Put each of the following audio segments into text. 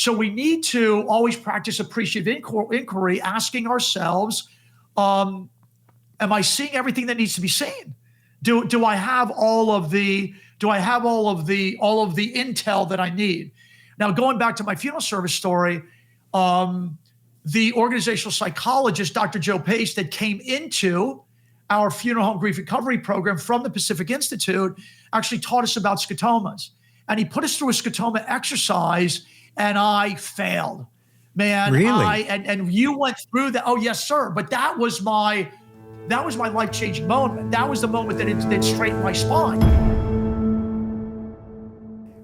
So we need to always practice appreciative inquiry, asking ourselves, am I seeing everything that needs to be seen? Do I have all of the intel that I need? Now, going back to my funeral service story, the organizational psychologist, Dr. Joe Pace, that came into our funeral home grief recovery program from the Pacific Institute, actually taught us about scotomas. And he put us through a scotoma exercise, and I failed. Man, really? And you went through that. Oh, yes, sir. But that was my life-changing moment. That was the moment that straightened my spine.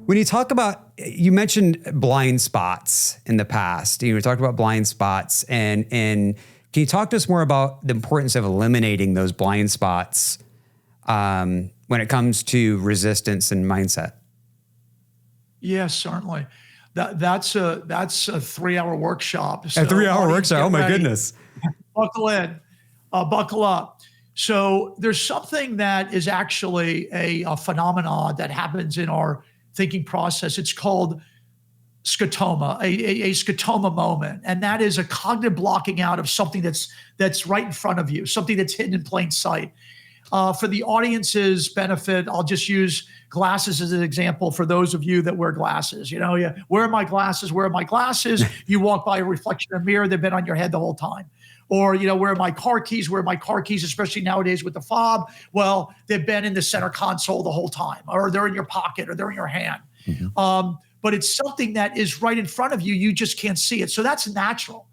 When you talk about, you mentioned blind spots in the past. You talked about blind spots, and can you talk to us more about the importance of eliminating those blind spots when it comes to resistance and mindset? Yes, certainly. That's a 3-hour workshop. So a 3-hour workshop. Oh my goodness. Buckle in, buckle up. So there's something that is actually a phenomenon that happens in our thinking process. It's called scotoma, a scotoma moment. And that is a cognitive blocking out of something that's right in front of you, something that's hidden in plain sight. For the audience's benefit, I'll just use glasses as an example for those of you that wear glasses. Where are my glasses? Where are my glasses? You walk by a reflection in a mirror, they've been on your head the whole time. Or, where are my car keys? Where are my car keys, especially nowadays with the fob? Well, they've been in the center console the whole time, or they're in your pocket, or they're in your hand. Mm-hmm. But it's something that is right in front of you. You just can't see it. So that's natural.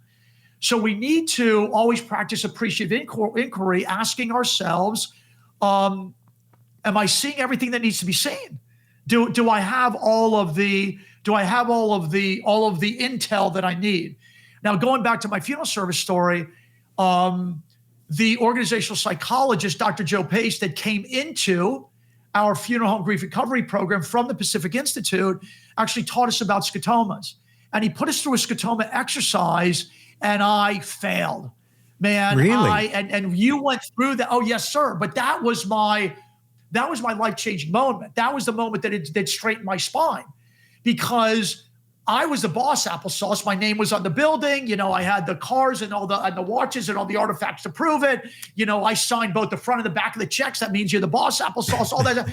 So we need to always practice appreciative inquiry, asking ourselves, am I seeing everything that needs to be seen? Do I have all of the intel that I need? Now, going back to my funeral service story, the organizational psychologist, Dr. Joe Pace, that came into our funeral home grief recovery program from the Pacific Institute, actually taught us about scotomas. And he put us through a scotoma exercise, and I failed. Man, really? And you went through that. Oh, yes, sir. But that was my life-changing moment. That was the moment that straightened my spine, because I was the boss, Applesauce. My name was on the building. I had the cars and all the watches and all the artifacts to prove it. I signed both the front and the back of the checks. That means you're the boss, Applesauce, all that.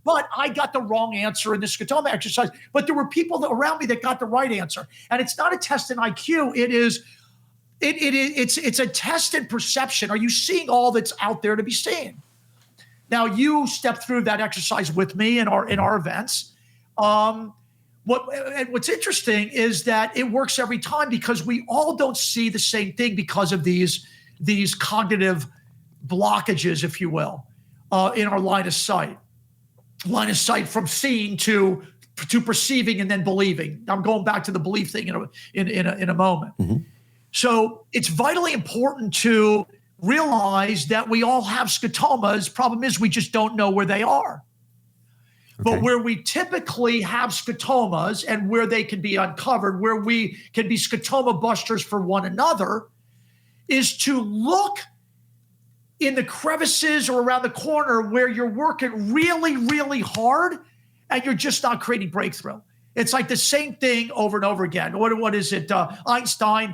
But I got the wrong answer in the scotoma exercise. But there were people around me that got the right answer. And it's not a test in IQ. It's a test in perception. Are you seeing all that's out there to be seen? Now, you stepped through that exercise with me in our events. What's interesting is that it works every time, because we all don't see the same thing because of these cognitive blockages, if you will, in our line of sight from seeing to perceiving and then believing. I'm going back to the belief thing in a moment. Mm-hmm. So it's vitally important to realize that we all have scotomas. Problem is, we just don't know where they are. Okay. But where we typically have scotomas and where they can be uncovered, where we can be scotoma busters for one another, is to look in the crevices or around the corner where you're working really, really hard and you're just not creating breakthrough. It's like the same thing over and over again. What is it? Einstein,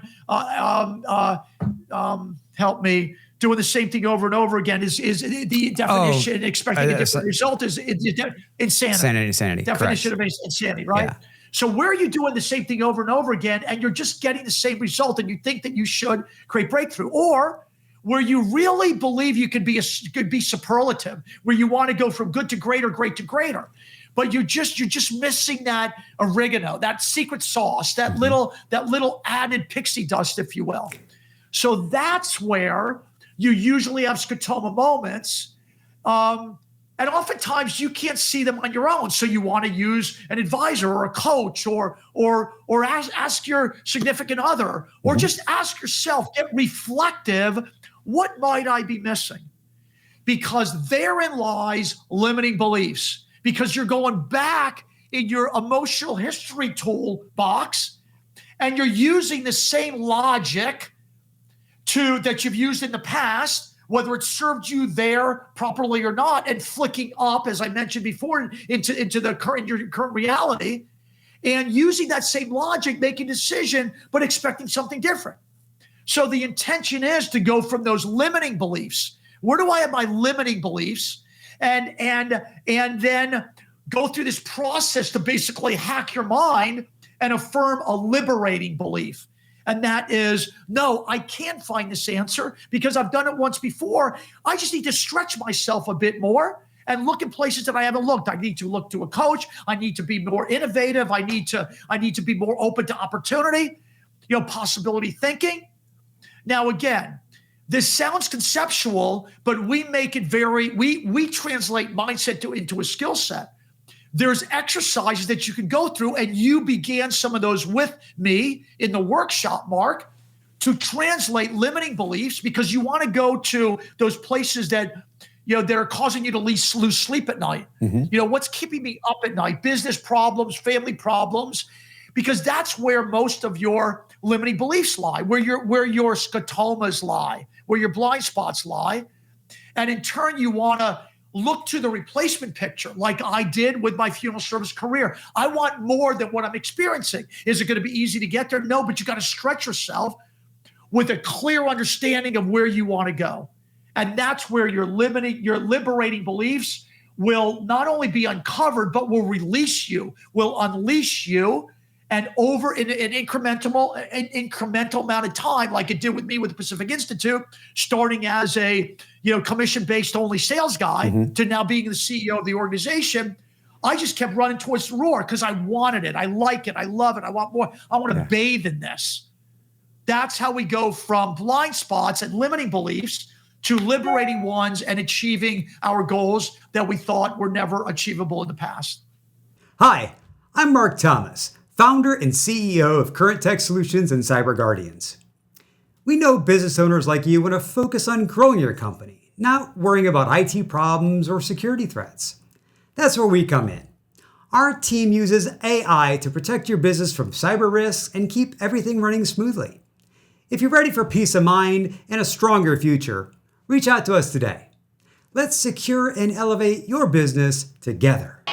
help me. Doing the same thing over and over again is the definition. Expecting a different result is insanity. Insanity. Definition Correct. of insanity, right? Yeah. So where are you doing the same thing over and over again, and you're just getting the same result, and you think that you should create breakthrough, or where you really believe you could be superlative, where you want to go from good to great or great to greater, but you're just missing that oregano, that secret sauce, that little added pixie dust, if you will. So that's where you usually have scotoma moments. And oftentimes you can't see them on your own. So you want to use an advisor or a coach or ask your significant other, or just ask yourself, get reflective. What might I be missing? Because therein lies limiting beliefs, because you're going back in your emotional history toolbox and you're using the same logic that you've used in the past, whether it served you there properly or not, and flicking up, as I mentioned before, into your current reality, and using that same logic, making a decision, but expecting something different. So the intention is to go from those limiting beliefs. Where do I have my limiting beliefs? And then go through this process to basically hack your mind and affirm a liberating belief. And that is, no, I can't find this answer because I've done it once before. I just need to stretch myself a bit more and look in places that I haven't looked. I need to look to a coach. I need to be more innovative. I need to be more open to opportunity, possibility thinking. Now, again, this sounds conceptual, but we make it we translate mindset into a skill set. There's exercises that you can go through, and you began some of those with me in the workshop, Mark, to translate limiting beliefs, because you want to go to those places that are causing you to lose sleep at night. Mm-hmm. What's keeping me up at night? Business problems, family problems, because that's where most of your limiting beliefs lie, where your scotomas lie, where your blind spots lie. And in turn, you want to look to the replacement picture, like I did with my funeral service career. I want more than what I'm experiencing. Is it going to be easy to get there? No, but you got to stretch yourself with a clear understanding of where you want to go. And that's where your liberating beliefs will not only be uncovered, but will release you, will unleash you, and over an incremental amount of time, like it did with me with the Pacific Institute, starting as a commission-based only sales guy to now being the CEO of the organization. I just kept running towards the roar because I wanted it. I like it. I love it. I want more. I want to bathe in this. That's how we go from blind spots and limiting beliefs to liberating ones and achieving our goals that we thought were never achievable in the past. Hi, I'm Mark Thomas, founder and CEO of Current Tech Solutions and Cyber Guardians. We know business owners like you want to focus on growing your company, not worrying about IT problems or security threats. That's where we come in. Our team uses AI to protect your business from cyber risks and keep everything running smoothly. If you're ready for peace of mind and a stronger future, reach out to us today. Let's secure and elevate your business together.